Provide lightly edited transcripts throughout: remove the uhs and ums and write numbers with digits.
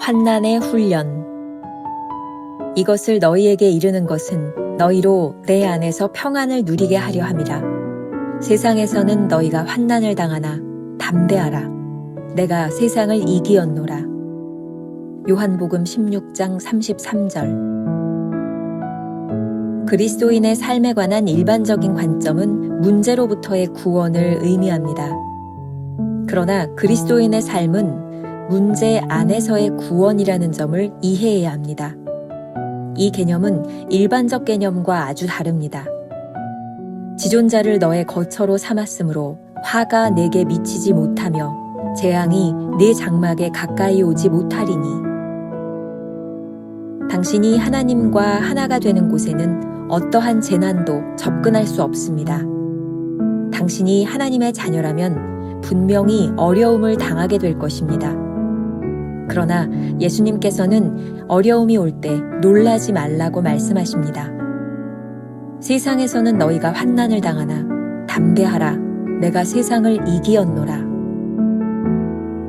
환난의 훈련. 이것을 너희에게 이르는 것은 너희로 내 안에서 평안을 누리게 하려 함이라. 세상에서는 너희가 환난을 당하나 담대하라. 내가 세상을 이기었노라. 요한복음 16장 33절. 그리스도인의 삶에 관한 일반적인 관점은 문제로부터의 구원을 의미합니다. 그러나 그리스도인의 삶은 문제 안에서의 구원이라는 점을 이해해야 합니다. 이 개념은 일반적 개념과 아주 다릅니다. 지존자를 너의 거처로 삼았으므로 화가 내게 미치지 못하며 재앙이 네 장막에 가까이 오지 못하리니. 당신이 하나님과 하나가 되는 곳에는 어떠한 재난도 접근할 수 없습니다. 당신이 하나님의 자녀라면 분명히 어려움을 당하게 될 것입니다. 그러나 예수님께서는 어려움이 올 때 놀라지 말라고 말씀하십니다. 세상에서는 너희가 환난을 당하나 담대하라. 내가 세상을 이기었노라.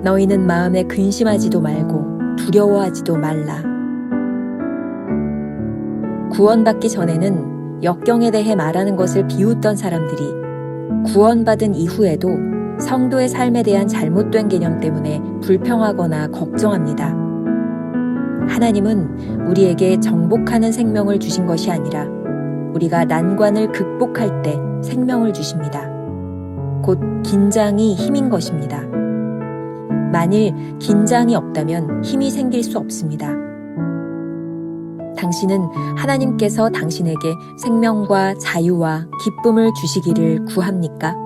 너희는 마음에 근심하지도 말고 두려워하지도 말라. 구원받기 전에는 역경에 대해 말하는 것을 비웃던 사람들이 구원받은 이후에도 성도의 삶에 대한 잘못된 개념 때문에 불평하거나 걱정합니다. 하나님은 우리에게 정복하는 생명을 주신 것이 아니라 우리가 난관을 극복할 때 생명을 주십니다. 곧 긴장이 힘인 것입니다. 만일 긴장이 없다면 힘이 생길 수 없습니다. 당신은 하나님께서 당신에게 생명과 자유와 기쁨을 주시기를 구합니까?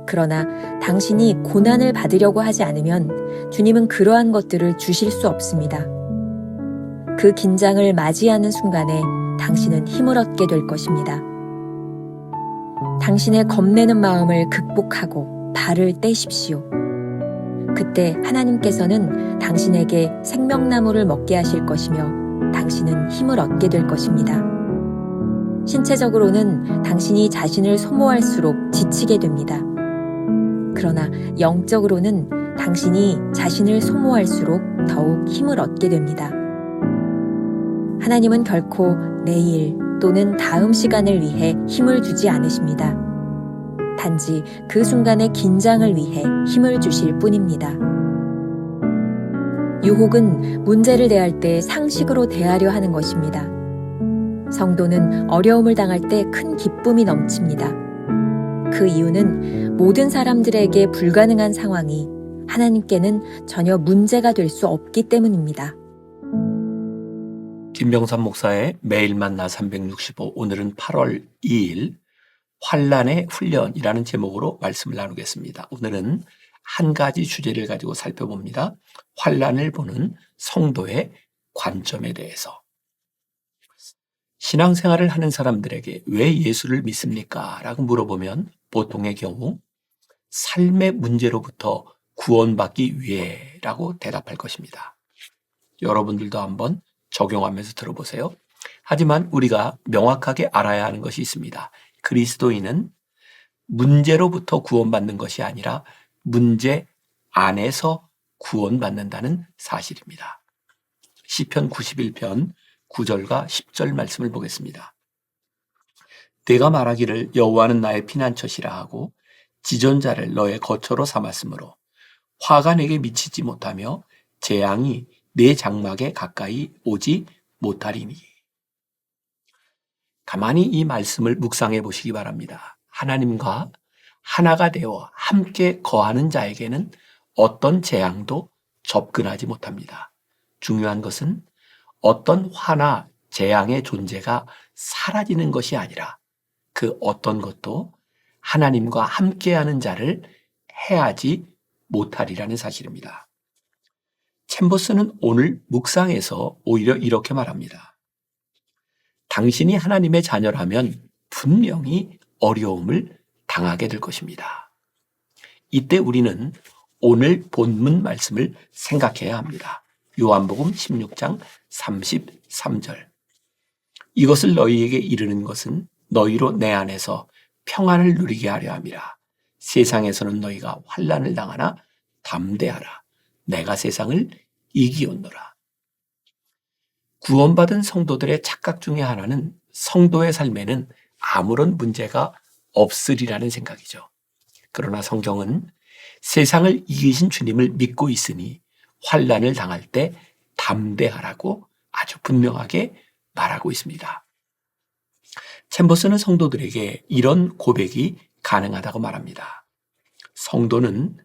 그러나 당신이 고난을 받으려고 하지 않으면 주님은 그러한 것들을 주실 수 없습니다. 그 긴장을 맞이하는 순간에 당신은 힘을 얻게 될 것입니다. 당신의 겁내는 마음을 극복하고 발을 떼십시오. 그때 하나님께서는 당신에게 생명나무를 먹게 하실 것이며 당신은 힘을 얻게 될 것입니다. 신체적으로는 당신이 자신을 소모할수록 지치게 됩니다. 그러나 영적으로는 당신이 자신을 소모할수록 더욱 힘을 얻게 됩니다. 하나님은 결코 내일 또는 다음 시간을 위해 힘을 주지 않으십니다. 단지 그 순간의 긴장을 위해 힘을 주실 뿐입니다. 유혹은 문제를 대할 때 상식으로 대하려 하는 것입니다. 성도는 어려움을 당할 때 큰 기쁨이 넘칩니다. 그 이유는 모든 사람들에게 불가능한 상황이 하나님께는 전혀 문제가 될 수 없기 때문입니다. 김병삼 목사의 매일 만나 365, 오늘은 8월 2일 환난의 훈련이라는 제목으로 말씀을 나누겠습니다. 오늘은 한 가지 주제를 가지고 살펴봅니다. 환난을 보는 성도의 관점에 대해서. 신앙생활을 하는 사람들에게 왜 예수를 믿습니까? 라고 물어보면 보통의 경우 삶의 문제로부터 구원받기 위해라고 대답할 것입니다. 여러분들도 한번 적용하면서 들어보세요. 하지만 우리가 명확하게 알아야 하는 것이 있습니다. 그리스도인은 문제로부터 구원받는 것이 아니라 문제 안에서 구원받는다는 사실입니다. 시편 91편 9절과 10절 말씀을 보겠습니다. 내가 말하기를 여호와는 나의 피난처시라 하고 지존자를 너의 거처로 삼았으므로 화가 내게 미치지 못하며 재앙이 내 장막에 가까이 오지 못하리니. 가만히 이 말씀을 묵상해 보시기 바랍니다. 하나님과 하나가 되어 함께 거하는 자에게는 어떤 재앙도 접근하지 못합니다. 중요한 것은 어떤 화나 재앙의 존재가 사라지는 것이 아니라 그 어떤 것도 하나님과 함께하는 자를 해하지 못하리라는 사실입니다. 챔버스는 오늘 묵상에서 오히려 이렇게 말합니다. 당신이 하나님의 자녀라면 분명히 어려움을 당하게 될 것입니다. 이때 우리는 오늘 본문 말씀을 생각해야 합니다. 요한복음 16장 33절. 이것을 너희에게 이르는 것은 너희로 내 안에서 평안을 누리게 하려 함이라. 세상에서는 너희가 환난을 당하나 담대하라. 내가 세상을 이기온노라. 구원받은 성도들의 착각 중에 하나는 성도의 삶에는 아무런 문제가 없으리라는 생각이죠. 그러나 성경은 세상을 이기신 주님을 믿고 있으니 환난을 당할 때 담대하라고 아주 분명하게 말하고 있습니다. 챔버스는 성도들에게 이런 고백이 가능하다고 말합니다. 성도는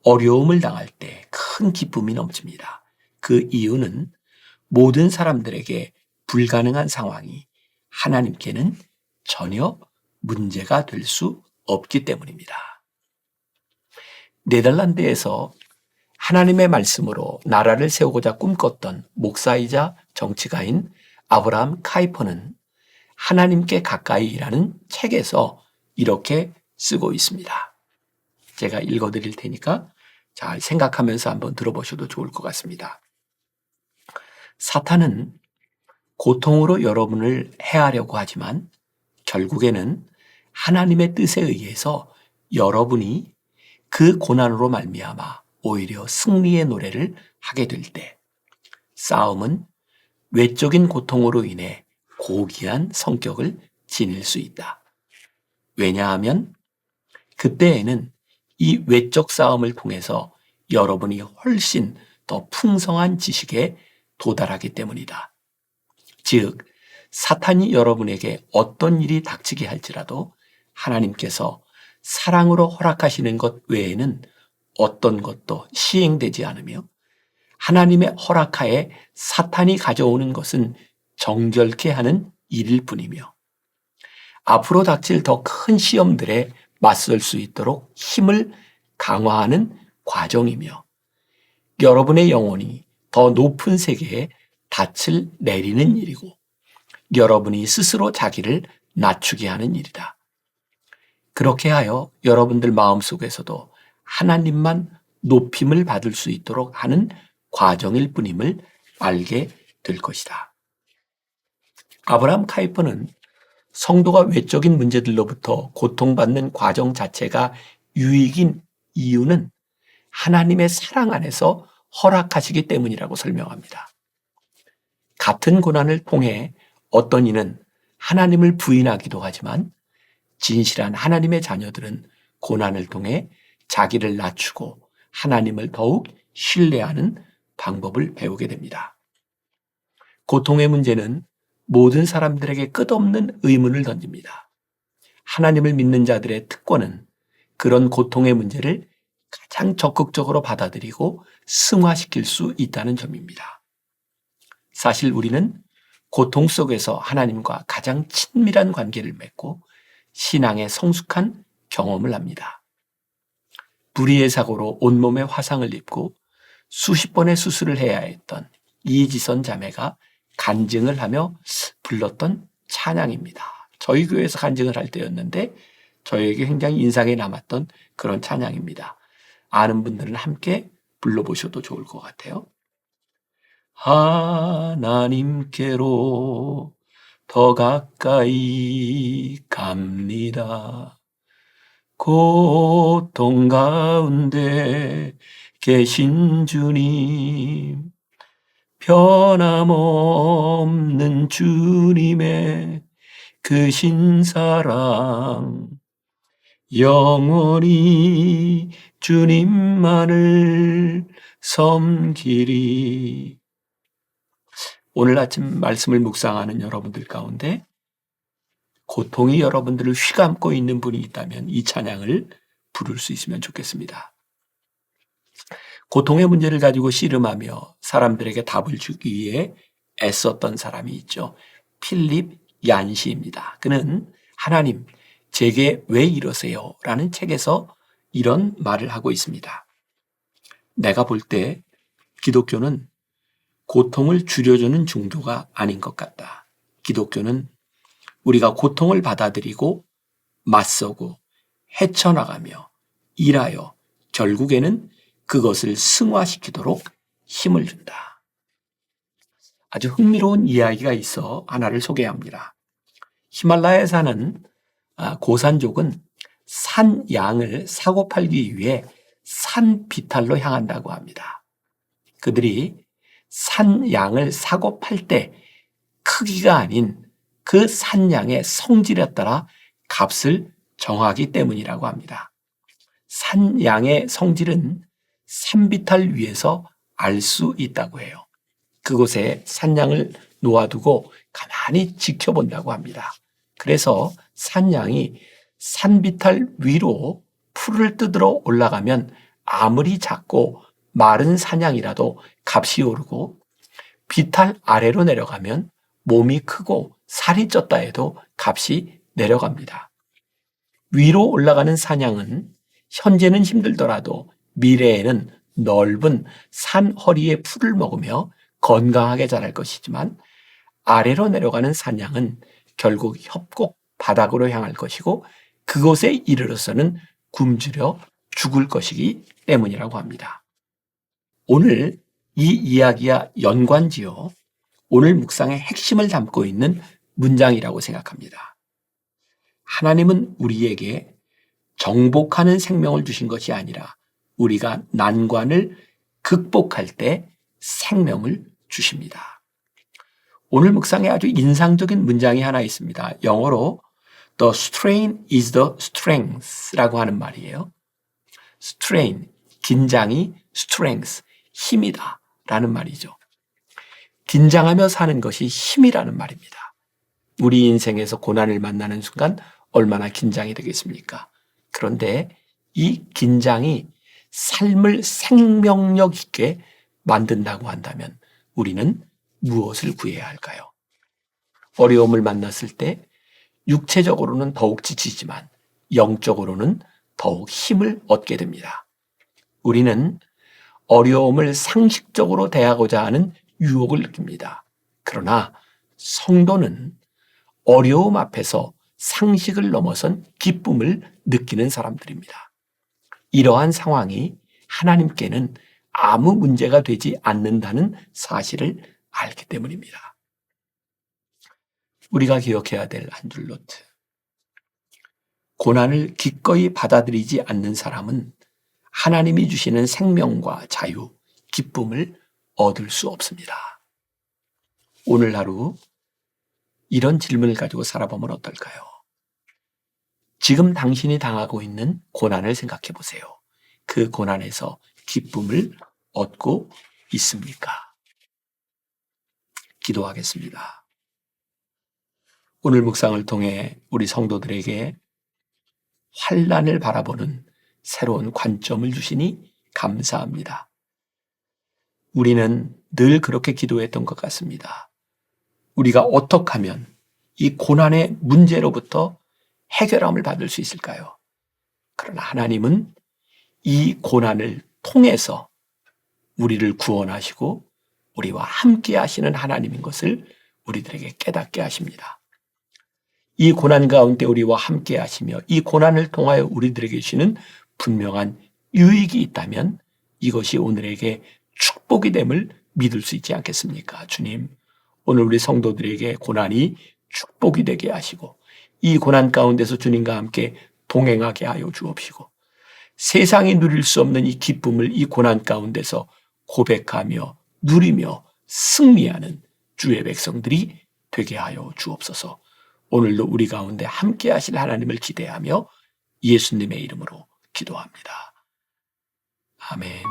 어려움을 당할 때 큰 기쁨이 넘칩니다. 그 이유는 모든 사람들에게 불가능한 상황이 하나님께는 전혀 문제가 될 수 없기 때문입니다. 네덜란드에서 하나님의 말씀으로 나라를 세우고자 꿈꿨던 목사이자 정치가인 아브라함 카이퍼는 하나님께 가까이라는 책에서 이렇게 쓰고 있습니다. 제가 읽어드릴 테니까 잘 생각하면서 한번 들어보셔도 좋을 것 같습니다. 사탄은 고통으로 여러분을 해하려고 하지만 결국에는 하나님의 뜻에 의해서 여러분이 그 고난으로 말미암아 오히려 승리의 노래를 하게 될 때 싸움은 외적인 고통으로 인해 고귀한 성격을 지닐 수 있다. 왜냐하면 그때에는 이 외적 싸움을 통해서 여러분이 훨씬 더 풍성한 지식에 도달하기 때문이다. 즉, 사탄이 여러분에게 어떤 일이 닥치게 할지라도 하나님께서 사랑으로 허락하시는 것 외에는 어떤 것도 시행되지 않으며 하나님의 허락하에 사탄이 가져오는 것은 정결케 하는 일일 뿐이며 앞으로 닥칠 더 큰 시험들에 맞설 수 있도록 힘을 강화하는 과정이며 여러분의 영혼이 더 높은 세계에 닻을 내리는 일이고 여러분이 스스로 자기를 낮추게 하는 일이다. 그렇게 하여 여러분들 마음속에서도 하나님만 높임을 받을 수 있도록 하는 과정일 뿐임을 알게 될 것이다. 아브라함 카이퍼는 성도가 외적인 문제들로부터 고통받는 과정 자체가 유익인 이유는 하나님의 사랑 안에서 허락하시기 때문이라고 설명합니다. 같은 고난을 통해 어떤 이는 하나님을 부인하기도 하지만 진실한 하나님의 자녀들은 고난을 통해 자기를 낮추고 하나님을 더욱 신뢰하는 방법을 배우게 됩니다. 고통의 문제는 모든 사람들에게 끝없는 의문을 던집니다. 하나님을 믿는 자들의 특권은 그런 고통의 문제를 가장 적극적으로 받아들이고 승화시킬 수 있다는 점입니다. 사실 우리는 고통 속에서 하나님과 가장 친밀한 관계를 맺고 신앙의 성숙한 경험을 합니다. 불의의 사고로 온몸에 화상을 입고 수십 번의 수술을 해야 했던 이지선 자매가 간증을 하며 불렀던 찬양입니다. 저희 교회에서 간증을 할 때였는데 저에게 굉장히 인상에 남았던 그런 찬양입니다. 아는 분들은 함께 불러보셔도 좋을 것 같아요. 하나님께로 더 가까이 갑니다. 고통 가운데 계신 주님, 변함없는 주님의 크신 사랑, 영원히 주님만을 섬기리. 오늘 아침 말씀을 묵상하는 여러분들 가운데 고통이 여러분들을 휘감고 있는 분이 있다면 이 찬양을 부를 수 있으면 좋겠습니다. 고통의 문제를 가지고 씨름하며 사람들에게 답을 주기 위해 애썼던 사람이 있죠. 필립 얀시입니다. 그는 하나님, 제게 왜 이러세요? 라는 책에서 이런 말을 하고 있습니다. 내가 볼 때 기독교는 고통을 줄여주는 종교가 아닌 것 같다. 기독교는 우리가 고통을 받아들이고 맞서고 헤쳐나가며 일하여 결국에는 그것을 승화시키도록 힘을 준다. 아주 흥미로운 이야기가 있어 하나를 소개합니다. 히말라야에 사는 고산족은 산 양을 사고 팔기 위해 산 비탈로 향한다고 합니다. 그들이 산 양을 사고 팔 때 크기가 아닌 그 산 양의 성질에 따라 값을 정하기 때문이라고 합니다. 산 양의 성질은 산비탈 위에서 알 수 있다고 해요. 그곳에 산 양을 놓아두고 가만히 지켜본다고 합니다. 그래서 산 양이 산비탈 위로 풀을 뜯으러 올라가면 아무리 작고 마른 산양이라도 값이 오르고, 비탈 아래로 내려가면 몸이 크고 살이 쪘다 해도 값이 내려갑니다. 위로 올라가는 산양은 현재는 힘들더라도 미래에는 넓은 산 허리의 풀을 먹으며 건강하게 자랄 것이지만, 아래로 내려가는 산양은 결국 협곡 바닥으로 향할 것이고 그곳에 이르러서는 굶주려 죽을 것이기 때문이라고 합니다. 오늘 이 이야기와 연관지어 오늘 묵상의 핵심을 담고 있는 문장이라고 생각합니다. 하나님은 우리에게 정복하는 생명을 주신 것이 아니라 우리가 난관을 극복할 때 생명을 주십니다. 오늘 묵상에 아주 인상적인 문장이 하나 있습니다. 영어로 The strain is the strength라고 하는 말이에요. strain, 긴장이 strength, 힘이다 라는 말이죠. 긴장하며 사는 것이 힘이라는 말입니다. 우리 인생에서 고난을 만나는 순간 얼마나 긴장이 되겠습니까? 그런데 이 긴장이 삶을 생명력 있게 만든다고 한다면 우리는 무엇을 구해야 할까요? 어려움을 만났을 때 육체적으로는 더욱 지치지만 영적으로는 더욱 힘을 얻게 됩니다. 우리는 어려움을 상식적으로 대하고자 하는 유혹을 느낍니다. 그러나 성도는 어려움 앞에서 상식을 넘어선 기쁨을 느끼는 사람들입니다. 이러한 상황이 하나님께는 아무 문제가 되지 않는다는 사실을 알기 때문입니다. 우리가 기억해야 될 한 줄 노트. 고난을 기꺼이 받아들이지 않는 사람은 하나님이 주시는 생명과 자유, 기쁨을 얻을 수 없습니다. 오늘 하루 이런 질문을 가지고 살아보면 어떨까요? 지금 당신이 당하고 있는 고난을 생각해 보세요. 그 고난에서 기쁨을 얻고 있습니까? 기도하겠습니다. 오늘 묵상을 통해 우리 성도들에게 환난을 바라보는 새로운 관점을 주시니 감사합니다. 우리는 늘 그렇게 기도했던 것 같습니다. 우리가 어떻게 하면 이 고난의 문제로부터 해결함을 받을 수 있을까요? 그러나 하나님은 이 고난을 통해서 우리를 구원하시고 우리와 함께 하시는 하나님인 것을 우리들에게 깨닫게 하십니다. 이 고난 가운데 우리와 함께 하시며 이 고난을 통하여 우리들에게 주시는 분명한 유익이 있다면 이것이 오늘에게 축복이 됨을 믿을 수 있지 않겠습니까? 주님, 오늘 우리 성도들에게 고난이 축복이 되게 하시고 이 고난 가운데서 주님과 함께 동행하게 하여 주옵시고 세상이 누릴 수 없는 이 기쁨을 이 고난 가운데서 고백하며 누리며 승리하는 주의 백성들이 되게 하여 주옵소서. 오늘도 우리 가운데 함께 하실 하나님을 기대하며 예수님의 이름으로 기도합니다. 아멘.